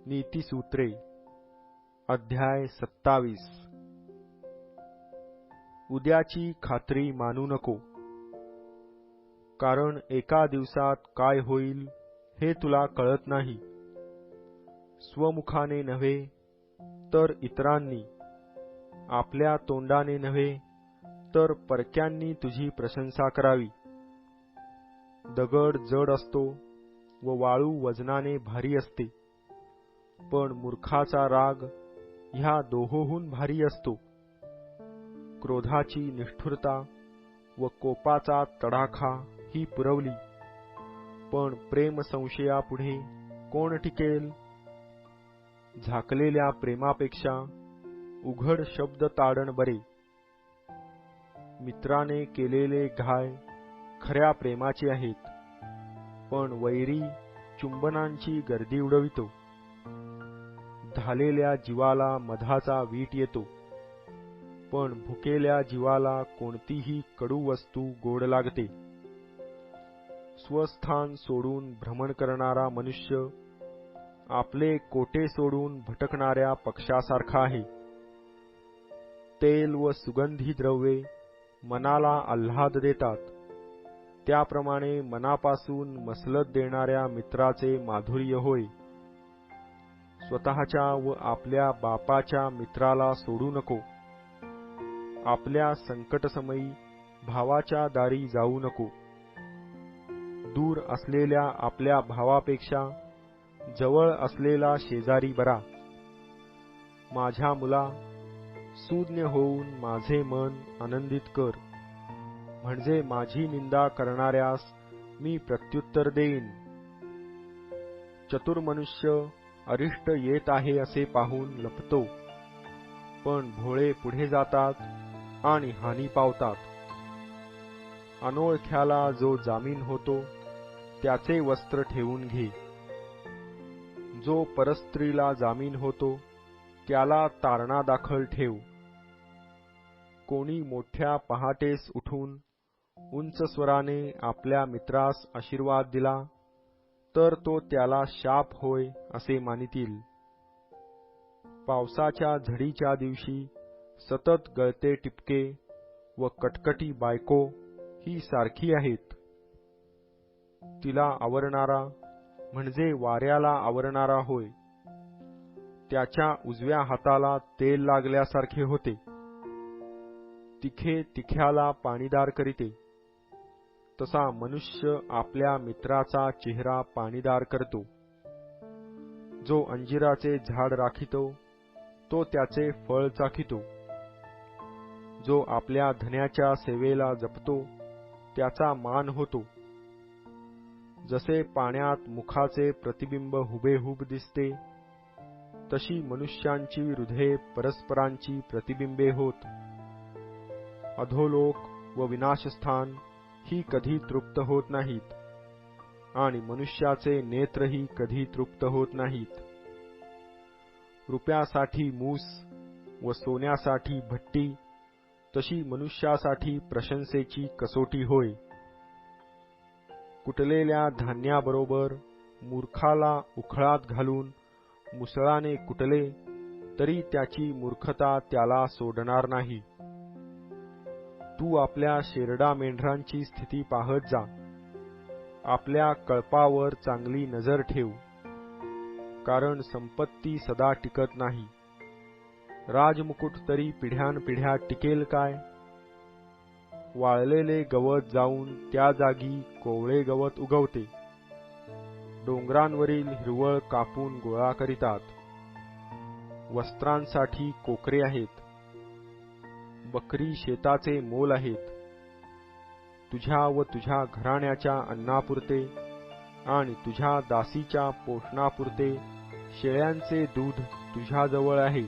नीतिसूत्रे अध्याय 27 उद्याची खात्री मानू नको, कारण एका दिवसात काय होईल हे तुला कळत नाही. स्वमुखाने नव्हे तर इतरांनी, आपल्या तोंडाने नव्हे तर परक्यांनी तुझी प्रशंसा करावी. दगड जड असतो व वाळू वजनाने भारी असते, पण मूर्खाचा राग ह्या दोहोहून भारी असतो. क्रोधाची निष्ठुरता व कोपाचा तडाखा ही पुरवली, पण प्रेम संशयापुढे कोण टिकेल? झाकलेल्या प्रेमापेक्षा उघड शब्द ताडण बरे. मित्राने केलेले घाय खऱ्या प्रेमाचे आहेत, पण वैरी चुंबनांची गर्दी उडवितो. झालेल्या जीवाला मधाचा वीट येतो, पण भुकेल्या जीवाला कोणतीही कडू वस्तू गोड लागते. स्वस्थान सोडून भ्रमण करणारा मनुष्य आपले कोटे सोडून भटकणाऱ्या पक्षासारखा आहे. तेल व सुगंधी द्रव्ये मनाला आल्हाद देतात, त्याप्रमाणे मनापासून मसलत देणाऱ्या मित्राचे माधुर्य होय. स्वतःच्या व आपल्या बापाच्या मित्राला सोडू नको. आपल्या संकटसमयी भावाच्या दारी जाऊ नको. दूर असलेल्या आपल्या भावापेक्षा जवळ असलेला शेजारी बरा. माझ्या मुला, सुज्ञ होऊन माझे मन आनंदित कर, म्हणजे माझी निंदा करणाऱ्यास मी प्रत्युत्तर देईन. चतुर मनुष्य अरिष्ट येत आहे असे पाहून लपतो, पण भोळे पुढे जातात आणि हानी पावतात. अनोळख्याला जो जामीन होतो त्याचे वस्त्र ठेवून घे. जो परस्त्रीला जामीन होतो त्याला तारणादाखल ठेव. कोणी मोठ्या पहाटेस उठून उंच स्वराने आपल्या मित्रास आशीर्वाद दिला तर तो त्याला शाप होय असे मानितील. पावसाच्या झडीच्या दिवशी सतत गळते टिपके व कटकटी बायको ही सारखी आहेत. तिला आवरणारा म्हणजे वाऱ्याला आवरणारा होय. त्याच्या उजव्या हाताला तेल लागल्यासारखे होते. तिखे तिख्याला पाणीदार करीते, तसा मनुष्य आपल्या मित्राचा चेहरा पाणीदार करतो. जो अंजिराचे झाड राखितो तो त्याचे फळ चाखितो. जो आपल्या धन्याच्या सेवेला जपतो त्याचा मान होतो. जसे पाण्यात मुखाचे प्रतिबिंब हुबेहूब दिसते, तशी मनुष्यांची हृदये परस्परांची प्रतिबिंबे होत. अधोलोक व विनाशस्थान ही कधी तृप्त होत नाहीत, आणि मनुष्याचे नेत्रही कधी तृप्त होत नाहीत. रुपयासाठी मूस व सोन्यासाठी भट्टी तशी मनुष्यासाठी प्रशंसेची कसोटी होय. कुटलेल्या धान्याबरोबर मूर्खाला उखळात घालून मुसळाने कुटले तरी त्याची मूर्खता त्याला सोडणार नाही. तू आपल्या शेरडा मेंढरांची स्थिती पाहत जा. आपल्या कळपावर चांगली नजर ठेव, कारण संपत्ती सदा टिकत नाही. राजमुकुट तरी पिढ्यानपिढ्या टिकेल काय? वाळलेले गवत जाऊन त्या जागी कोवळे गवत उगवते. डोंगरांवरील हिरवळ कापून गोळा करीतात. वस्त्रांसाठी कोकरे आहेत. बकरी शेताचे मोल आहेत. तुझ्या व तुझ्या घराण्याच्या अन्नापुरते आणि तुझ्या दासीच्या पोषणापुरते शेळ्यांचे दूध तुझ्याजवळ आहे.